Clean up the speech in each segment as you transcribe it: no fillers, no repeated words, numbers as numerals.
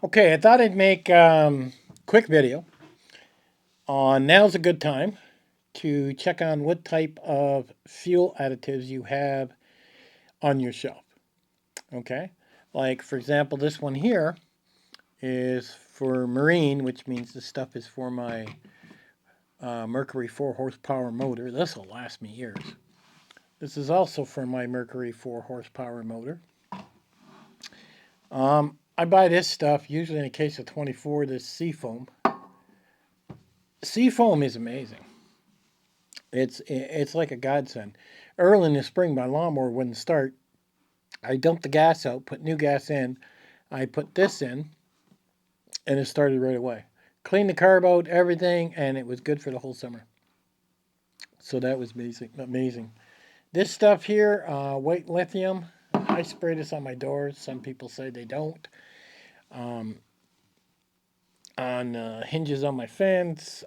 Okay, I thought I'd make quick video on now's a good time to check on what type of fuel additives you have on your shelf. Okay, like for example, this one here is for marine, which means this stuff is for my Mercury 4 horsepower motor. This will last me years. This is also for my Mercury 4 horsepower motor. I buy this stuff usually in a case of 24, this SeaFoam. SeaFoam is amazing. It's like a godsend. Early in the spring, my lawnmower wouldn't start. I dumped the gas out, put new gas in. I put this in, and it started right away. Cleaned the carb out, everything, and it was good for the whole summer. So that was amazing. Amazing. This stuff here, white lithium. I spray this on my doors. Some people say they don't. Um, on hinges on my fence.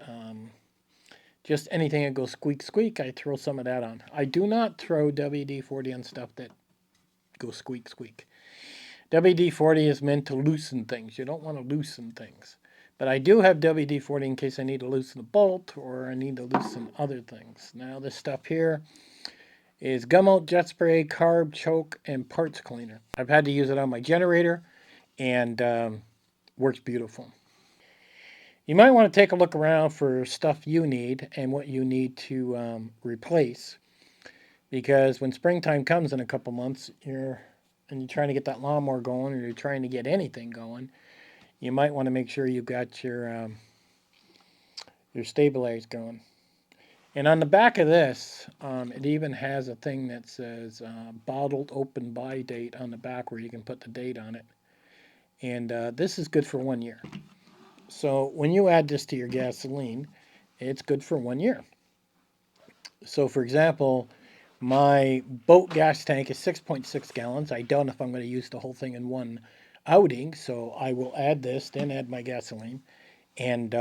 Just anything that goes squeak squeak, I throw some of that on. I do not throw WD-40 on stuff that goes squeak squeak. WD-40 is meant to loosen things. You don't want to loosen things. But I do have WD-40 in case I need to loosen a bolt or I need to loosen other things. Now this stuff here is gumout, jet spray, carb, choke, and parts cleaner. I've had to use it on my generator and works beautiful. You might want to take a look around for stuff you need and what you need to replace, because when springtime comes in a couple months, you're trying to get that lawnmower going, or you're trying to get anything going, you might want to make sure you've got your stabilizers going. And on the back of this, it even has a thing that says bottled open buy date on the back, where you can put the date on it. And this is good for 1 year. So when you add this to your gasoline, it's good for 1 year. So for example, my boat gas tank is 6.6 gallons. I don't know if I'm going to use the whole thing in one outing, so I will add this, then add my gasoline, and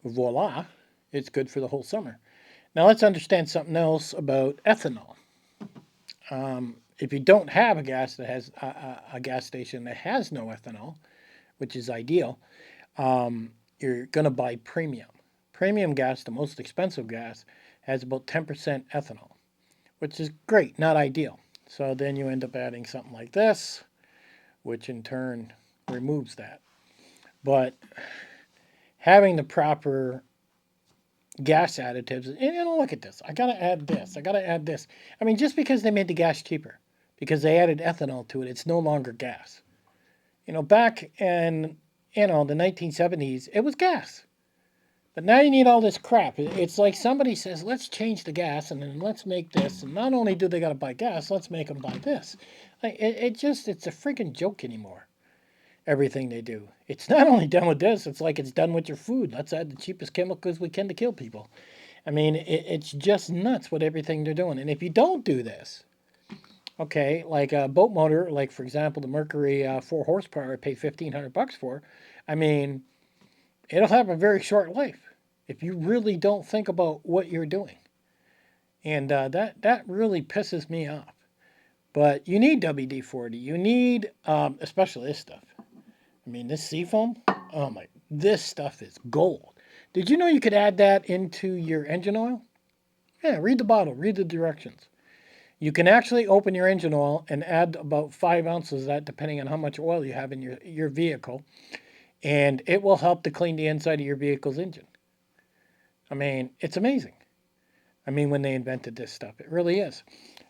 voila, it's good for the whole summer. Now let's understand something else about ethanol. If you don't have a gas station that has no ethanol, which is ideal, you're going to buy premium. Premium gas, the most expensive gas, has about 10% ethanol, which is great, not ideal. So then you end up adding something like this, which in turn removes that. But having the proper gas additives, and look at this. I got to add this. I got to add this. I mean, just because they made the gas cheaper, because they added ethanol to it, it's no longer gas. Back in the 1970s, it was gas. But now you need all this crap. It's like somebody says, let's change the gas and then let's make this. And not only do they got to buy gas, let's make them buy this. It's a freaking joke anymore, everything they do. It's not only done with this, it's like it's done with your food. Let's add the cheapest chemicals we can to kill people. I mean, it's just nuts with everything they're doing. And if you don't do this, okay, like a boat motor, like for example, the Mercury 4 horsepower I paid $1,500 for, I mean, it'll have a very short life if you really don't think about what you're doing. And that really pisses me off. But you need WD-40. You need, especially this stuff. I mean, this SeaFoam, oh my, this stuff is gold. Did you know you could add that into your engine oil? Yeah, read the bottle, read the directions. You can actually open your engine oil and add about 5 ounces of that, depending on how much oil you have in your vehicle, and it will help to clean the inside of your vehicle's engine. I mean, it's amazing. I mean, when they invented this stuff, it really is.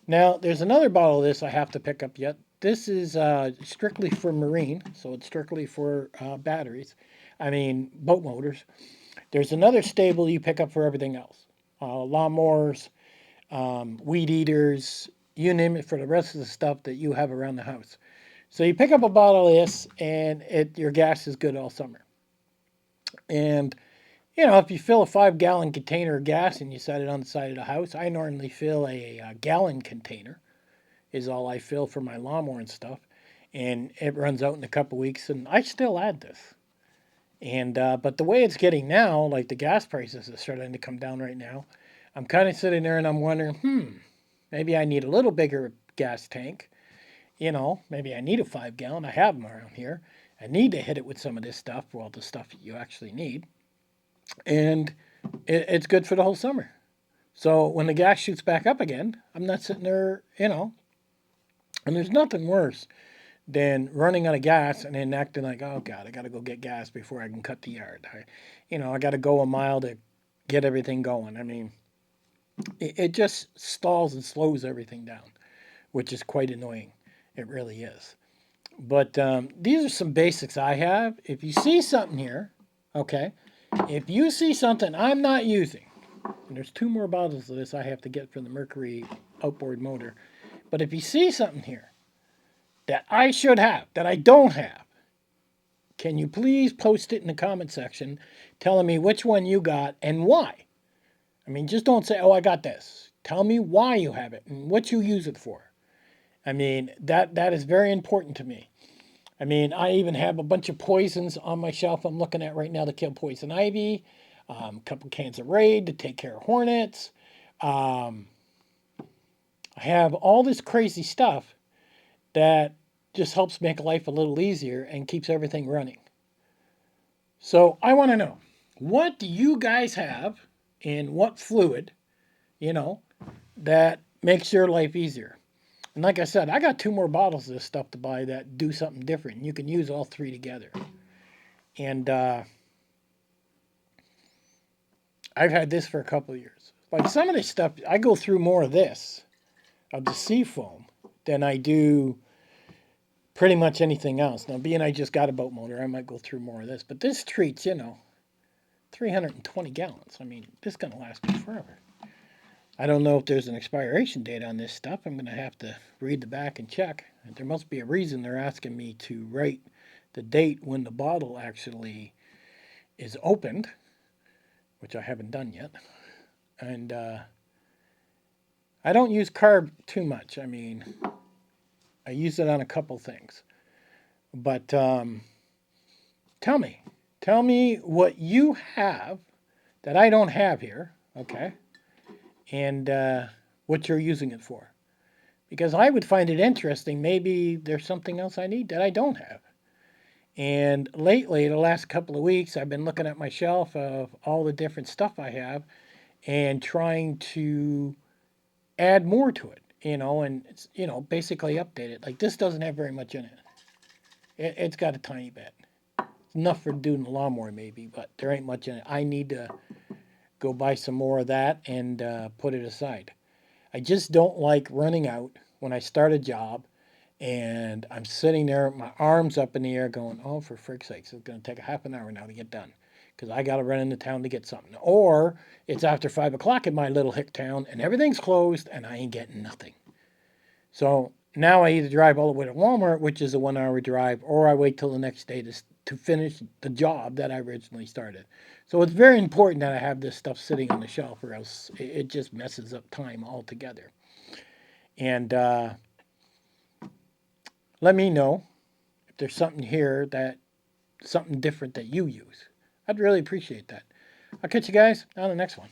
Now, there's another bottle of this I have to pick up yet. This is strictly for marine, so it's strictly for batteries. I mean, boat motors. There's another stable you pick up for everything else. Lawnmowers, weed eaters, you name it, for the rest of the stuff that you have around the house. So you pick up a bottle of this, and your gas is good all summer. And if you fill a 5-gallon container of gas and you set it on the side of the house, I normally fill a gallon container, is all I fill for my lawnmower and stuff. And it runs out in a couple weeks, and I still add this. And but the way it's getting now, like the gas prices are starting to come down right now, I'm kind of sitting there and I'm wondering, maybe I need a little bigger gas tank. You know, maybe I need a 5 gallon. I have them around here. I need to hit it with some of this stuff, well, the stuff you actually need. And it's good for the whole summer. So when the gas shoots back up again, I'm not sitting there, you know, and there's nothing worse than running out of gas and then acting like, oh God, I got to go get gas before I can cut the yard. I got to go a mile to get everything going. I mean, it just stalls and slows everything down, which is quite annoying. It really is. But these are some basics I have. If you see something here, okay, if you see something I'm not using, and there's 2 more bottles of this I have to get from the Mercury outboard motor, but if you see something here that I should have, that I don't have, can you please post it in the comment section telling me which one you got and why? I mean, just don't say, oh, I got this. Tell me why you have it and what you use it for. I mean, that is very important to me. I mean, I even have a bunch of poisons on my shelf I'm looking at right now to kill poison ivy, a couple cans of Raid to take care of hornets. Um, I have all this crazy stuff that just helps make life a little easier and keeps everything running. So I want to know, what do you guys have in what fluid, you know, that makes your life easier? And like I said, I got 2 more bottles of this stuff to buy that do something different. You can use all 3 together. And I've had this for a couple of years. Like some of this stuff, I go through more of this, of the SeaFoam, than I do pretty much anything else. Now, being I just got a boat motor, I might go through more of this. But this treats, 320 gallons. I mean, this is going to last me forever. I don't know if there's an expiration date on this stuff. I'm going to have to read the back and check. There must be a reason they're asking me to write the date when the bottle actually is opened, which I haven't done yet. And I don't use carb too much. I mean, I use it on a couple things. But tell me what you have that I don't have here, okay? And what you're using it for. Because I would find it interesting. Maybe there's something else I need that I don't have. And lately, the last couple of weeks, I've been looking at my shelf of all the different stuff I have and trying to add more to it, and basically update it. Like this doesn't have very much in it. It's got a tiny bit. It's enough for doing the lawnmower maybe, but there ain't much in it. I need to go buy some more of that and put it aside. I just don't like running out when I start a job and I'm sitting there, my arms up in the air going, oh, for frick's sakes, it's going to take a half an hour now to get done because I got to run into town to get something. Or it's after 5 o'clock in my little hick town and everything's closed and I ain't getting nothing. So now I either drive all the way to Walmart, which is a 1 hour drive, or I wait till the next day to finish the job that I originally started. So it's very important that I have this stuff sitting on the shelf or else it just messes up time altogether. And let me know if there's something here something different that you use. I'd really appreciate that. I'll catch you guys on the next one.